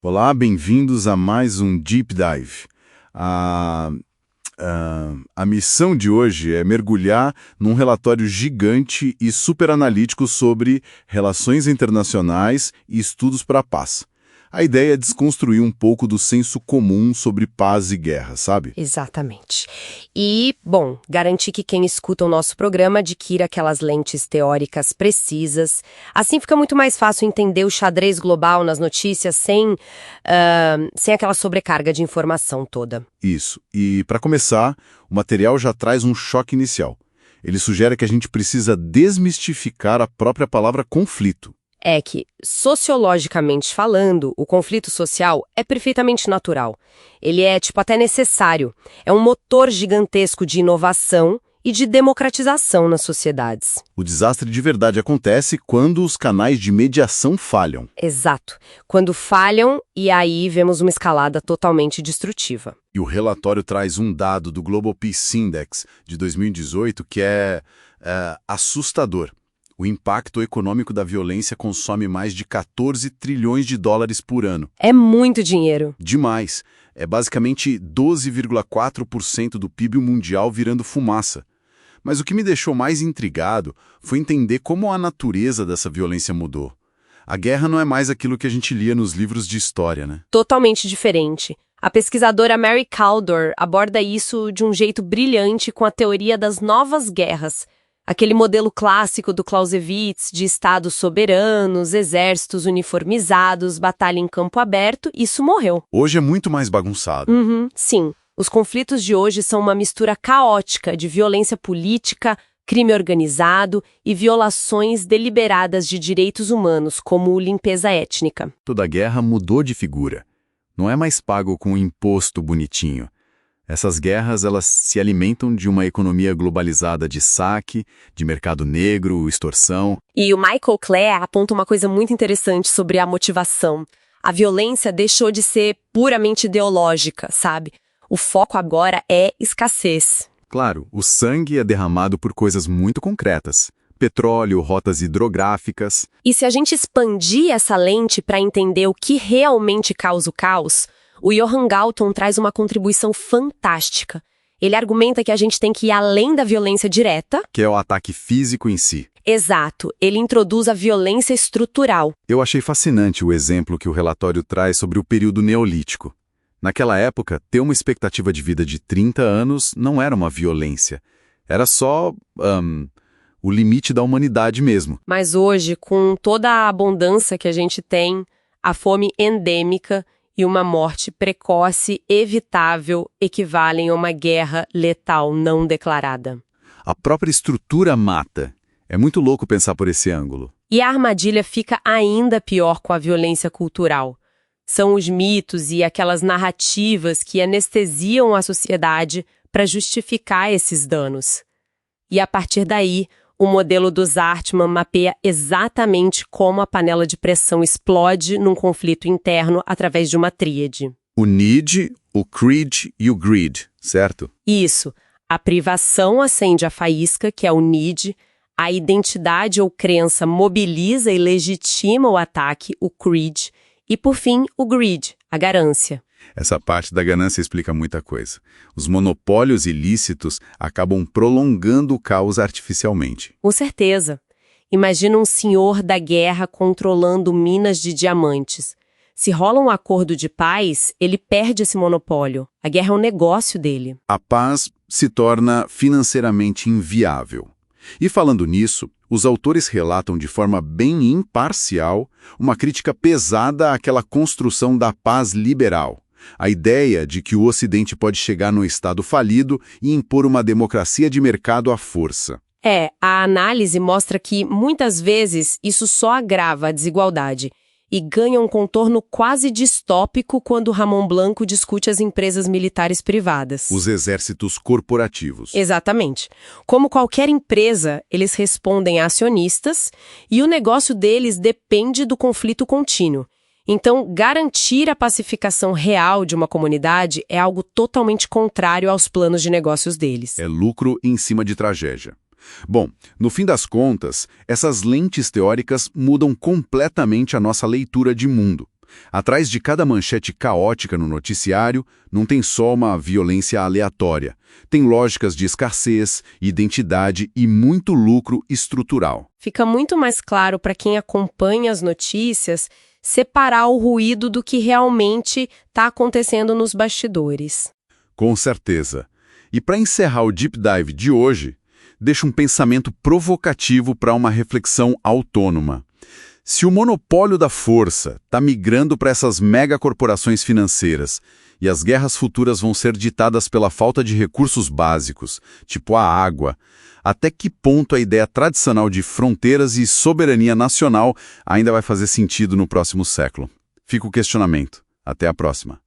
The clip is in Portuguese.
Olá, bem-vindos a mais um Deep Dive. A missão de hoje é mergulhar num relatório gigante e super analítico sobre relações internacionais e estudos para a paz. A ideia é desconstruir um pouco do senso comum sobre paz e guerra, sabe? Exatamente. E, bom, garantir que quem escuta o nosso programa adquira aquelas lentes teóricas precisas. Assim fica muito mais fácil entender o xadrez global nas notícias sem aquela sobrecarga de informação toda. Isso. E, para começar, o material já traz um choque inicial. Ele sugere que a gente precisa desmistificar a própria palavra conflito. É que, sociologicamente falando, o conflito social é perfeitamente natural. Ele é, até necessário. É um motor gigantesco de inovação e de democratização nas sociedades. O desastre de verdade acontece quando os canais de mediação falham. Exato. Quando falham, e aí vemos uma escalada totalmente destrutiva. E o relatório traz um dado do Global Peace Index de 2018 que é assustador. O impacto econômico da violência consome mais de 14 trilhões de dólares por ano. É muito dinheiro. Demais. É basicamente 12,4% do PIB mundial virando fumaça. Mas o que me deixou mais intrigado foi entender como a natureza dessa violência mudou. A guerra não é mais aquilo que a gente lia nos livros de história, né? Totalmente diferente. A pesquisadora Mary Kaldor aborda isso de um jeito brilhante com a teoria das novas guerras. Aquele modelo clássico do Clausewitz de estados soberanos, exércitos uniformizados, batalha em campo aberto, isso morreu. Hoje é muito mais bagunçado. Sim. Os conflitos de hoje são uma mistura caótica de violência política, crime organizado e violações deliberadas de direitos humanos, como limpeza étnica. Toda guerra mudou de figura. Não é mais pago com um imposto bonitinho. Essas guerras, elas se alimentam de uma economia globalizada de saque, de mercado negro, extorsão. E o Michael Clare aponta uma coisa muito interessante sobre a motivação. A violência deixou de ser puramente ideológica, sabe? O foco agora é escassez. Claro, o sangue é derramado por coisas muito concretas. Petróleo, rotas hidrográficas. E se a gente expandir essa lente para entender o que realmente causa o caos, o Johan Galton traz uma contribuição fantástica. Ele argumenta que a gente tem que ir além da violência direta. Que é o ataque físico em si. Exato. Ele introduz a violência estrutural. Eu achei fascinante o exemplo que o relatório traz sobre o período neolítico. Naquela época, ter uma expectativa de vida de 30 anos não era uma violência. Era só, o limite da humanidade mesmo. Mas hoje, com toda a abundância que a gente tem, a fome endêmica e uma morte precoce evitável equivalem a uma guerra letal não declarada. A própria estrutura mata. É muito louco pensar por esse ângulo. E a armadilha fica ainda pior com a violência cultural. São os mitos e aquelas narrativas que anestesiam a sociedade para justificar esses danos. E a partir daí, o modelo do Zartman mapeia exatamente como a panela de pressão explode num conflito interno através de uma tríade. O need, o creed e o greed, certo? Isso. A privação acende a faísca, que é o need. A identidade ou crença mobiliza e legitima o ataque, o creed. E, por fim, o greed, a ganância. Essa parte da ganância explica muita coisa. Os monopólios ilícitos acabam prolongando o caos artificialmente. Com certeza. Imagina um senhor da guerra controlando minas de diamantes. Se rola um acordo de paz, ele perde esse monopólio. A guerra é um negócio dele. A paz se torna financeiramente inviável. E falando nisso, os autores relatam de forma bem imparcial uma crítica pesada àquela construção da paz liberal. A ideia de que o Ocidente pode chegar num estado falido e impor uma democracia de mercado à força. A análise mostra que, muitas vezes, isso só agrava a desigualdade e ganha um contorno quase distópico quando Ramon Blanco discute as empresas militares privadas. Os exércitos corporativos. Exatamente. Como qualquer empresa, eles respondem a acionistas e o negócio deles depende do conflito contínuo. Então, garantir a pacificação real de uma comunidade é algo totalmente contrário aos planos de negócios deles. É lucro em cima de tragédia. Bom, no fim das contas, essas lentes teóricas mudam completamente a nossa leitura de mundo. Atrás de cada manchete caótica no noticiário, não tem só uma violência aleatória. Tem lógicas de escassez, identidade e muito lucro estrutural. Fica muito mais claro para quem acompanha as notícias separar o ruído do que realmente está acontecendo nos bastidores. Com certeza. E para encerrar o Deep Dive de hoje, deixa um pensamento provocativo para uma reflexão autônoma. Se o monopólio da força está migrando para essas megacorporações financeiras e as guerras futuras vão ser ditadas pela falta de recursos básicos, tipo a água, até que ponto a ideia tradicional de fronteiras e soberania nacional ainda vai fazer sentido no próximo século? Fica o questionamento. Até a próxima.